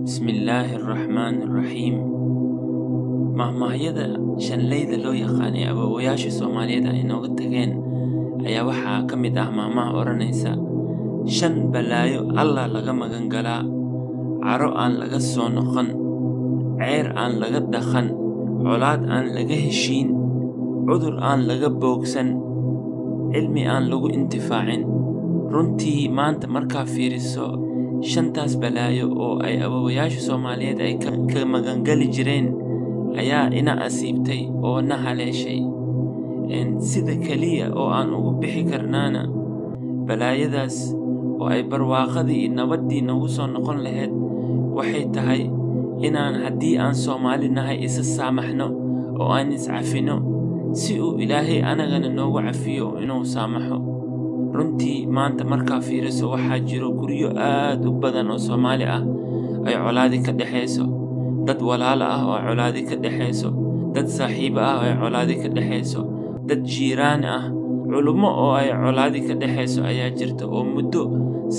بسم الله الرحمن الرحيم mahmaahyada shanleyda loo yaqaanay awoowayaasha Soomaaliyeed ay nooga tageen ayaa waxaa ka mid ah mahmaah oranaysa shan balaayo Allah laga magan galaa caro aan laga soo noqon ceer aan laga dhaqan colaad aan laga heshiin cudur aan laga boogsan cilmi aan lagu intifaacin runtii maanta markaa fiiriso shantaas balaayo oo ay awoowayaasha Soomaaliyeed ay ka magan gali jireen ayaa ina asiibtay oo na haleeshay sida kaliya oo aan ugu bixi karnaana balaayadaas oo ay barwaaqadii nabadii nagu soo noqon lahayd waxay tahay inaan haddii aan Soomaali nahay isa saamaxno oo aan iscafino si uu Ilaahay anagana noogu cafiyo inuu saamaxo runtii maanta markaa fiiriso waxaa jiro guryo aad u badan oo Soomaali ah ay colaadi ka dhaxayso dad walaal ah oo colaadi ka dhaxayso dad saaxiib ah oo colaadi ka dhaxayso dad jiiraan ah culummo oo ay colaadi ka dhaxayso ayaa jirta oo muddo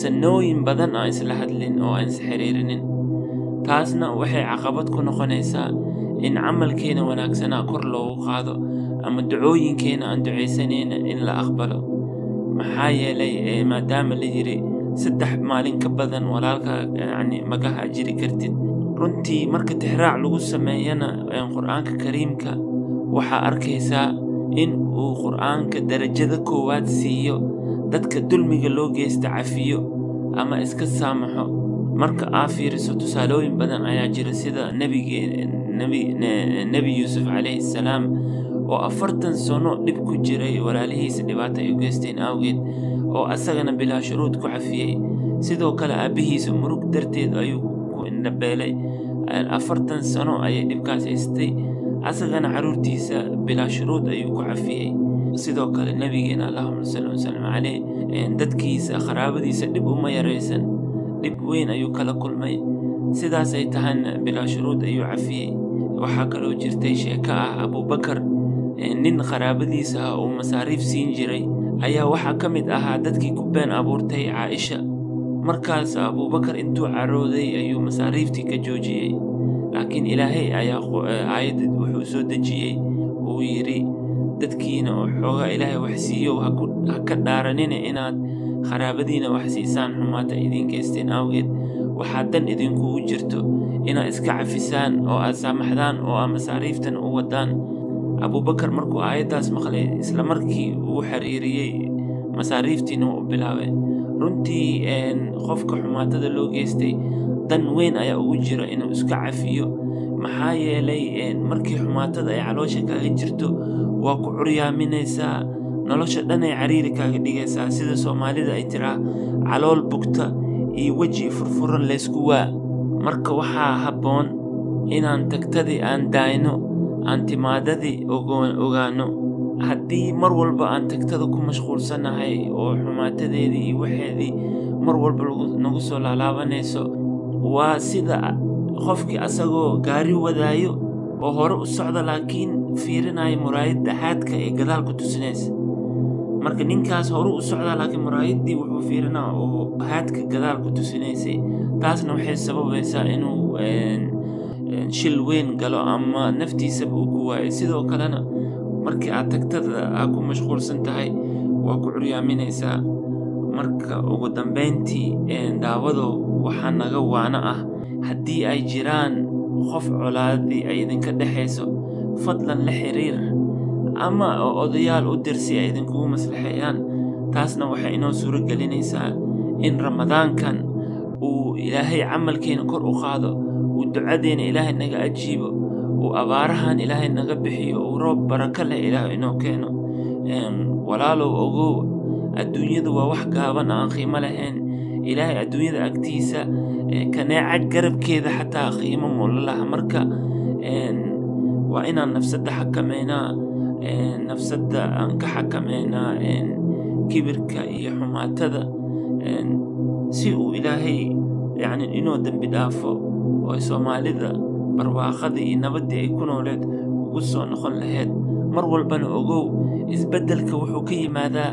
sanooyin badan aan isla hadlin oo aan is xiriirinin taasna waxay caqabad ku noqonaysaa in camalkeena wanaagsan kor loogu qaado ama ducooyinkeena aan duceysanayna in la aqbalo maxaa yeelay maadaama la yiri saddex maalin ka badan walaalka magaha jiri kartid runtii marka tixraac lagu sameeyana quraanka kariimka waxa arkaysaa in uu quraanka darajada koowaad siiyo dadka dulmiga loo geysta cafiyo ama iska saamaxo marka afiiriso tusaalooyin badan ayaa jira sida nabi Yuusuf alayhi salaam oo 40 sano dhib ku jiray walaalihiisa dhibaato ay u geysteen awgeed oo asagana bilaa shuruud ku cafiyay sidoo kale aabihiisa murug darteed ayuu ku indhabeelay 40 sano ayay dhibkaas haystay asagana caruurtiisa bilaa shuruud ayuu ku cafiyay sidoo kale nabigeena Allahumma salli wa sallim alayhi dadkiisa qaraabadiisa dhib uma yareysan dhib weyn ayuu kala kulmay sidaas ay tahan bilaa shuruud ayuu cafiyay waxa kaloo jirtay sheeko ah Abu Bakar nin qaraabadiisa oo masaariif siin jiray ayaa waxa kamid ahaa dadkii ku been abuurtay Aisha markaas Abu Bakar intuu carooday ayuu masaariiftii ka joojiyay laakiin Ilaahay ayaa aayad wuxuu soo dejiyay oo yiri dadkiina oo xooga Ilaahay wax siiyo ha ka dhaaranina inaad qaraabadiina wax siisaan xumaata idin geysteen awgeed waxa dan idinku jirto inaad iska cafisaan oo aad saamaxdaan oo masaariiftan u wadaan Abu Bakar markuu aayadaas maqlay isla markii uu xiriiriyay masaariiftiina u bilaabay runtii qofka xumaatada loo geystay dan weyn ayaa ugu jira inuu iska cafiyo maxaa yeelay markii xumaatada ay caloosha kaaga jirto waa ku curyaaminaysaa nolosha dhan ay cariiri kaaga dhigaysaa sida Soomaalida ay tiraa calool bugta iyo waji furfuran la isku waa marka waxaa haboon inaan tagtadii aan daayno aan timaadadii ogaano haddii mar walba aan tagtada ku mashquulsanahay oo xumaatadeedii waxeedii mar walba nagu soo laalaabanayso waa sida qofkii asagoo gaari wadaayo oo hore u socda laakiin fiirinayo muraayadda haadka ee gadaal ku tusinaysa marka ninkaas hore u socda laakiin muraayadii wuxuu fiirinaa oo haadka gadaal ku tusinaysay taasna waxay sababaysaa inuu shil weyn galo ama naftiisa uu ku waayo sidoo kalena markii aad tagtada ku mashquulsan tahay waa ku curyaaminaysaa marka ugu dambeyntii daawado waxa naga waana ah haddii ay jiraan qof colaadi ay idinka dhaxayso fadlan la xiriir ama odayaal u dirsi ay idinku maslaxayaan taasna waxay inoo suuro gelinaysaa in ramadaankan uu Ilaahay camalkeena kor u qaado uu ducadeena Ilaahay naga ajiibo uu abaarahan Ilaahay naga bixiyo uu roob baraka leh Ilaahay inoo keeno walaalow ogow adduunyadu waa wax gaaban aan qiimo lahayn Ilaahay adduunyada agtiisa kaneecad garabkeeda xataa qiimo moolaha marka waa inaan nafsada xakameynaa nafsada aan ka xakameynaa kibirka iyo xumaatada si uu Ilaahay inoo dambi dhaafo oo Soomaalida barwaaqadii iyo nabadii ay ku nooleed ugu soo noqon lahayd mar walbana ogow isbedelka wuxuu ka yimaadaa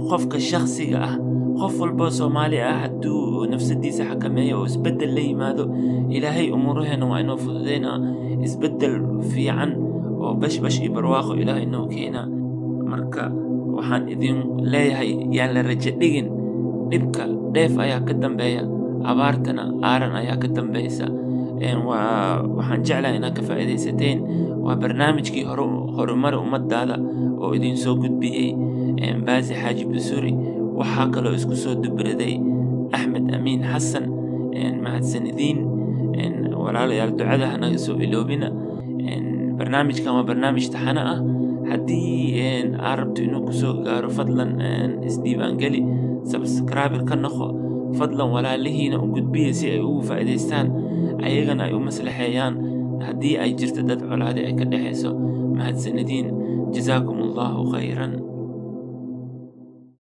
qofka shakhsiga ah qof walba Soomaali ah hadduu nafsadiisa xakameeyo oo isbedel la yimaado ilaahay umuuraheena waa inoo fududeynaa isbedel fiican oo bashbash iyo barwaaqo ilaahay inoo keena marka waxaan idin leeyahay yaan la rajo dhigin dhibka dheef ayaa ka dambeeya abaartana aaran ayaa ka dambaysa waxaan jeclahay inaad ka faa'iidaysateen waa barnaamijkii horumar ummadaada oo idin soo gudbiyey Baazi Xaaji Busuri waxaa kaloo isku soo dubraday Axmed Amiin Xasan mahadsanidin walaalayaal ducada hanaga soo iloobina barnaamijkan waa barnaamij taxana ah haddii aad rabto inuu kusoo gaaro fadlan isdiiwaangeli subscribe ka noqo fadlan walaalihiina u gudbiya si ay ugu faa'iidaystaan ayagana ay u maslaxeeyaan haddii ay jirto dad colaade ay ka dhaxayso mahadsanidin jazaakumullahu khayran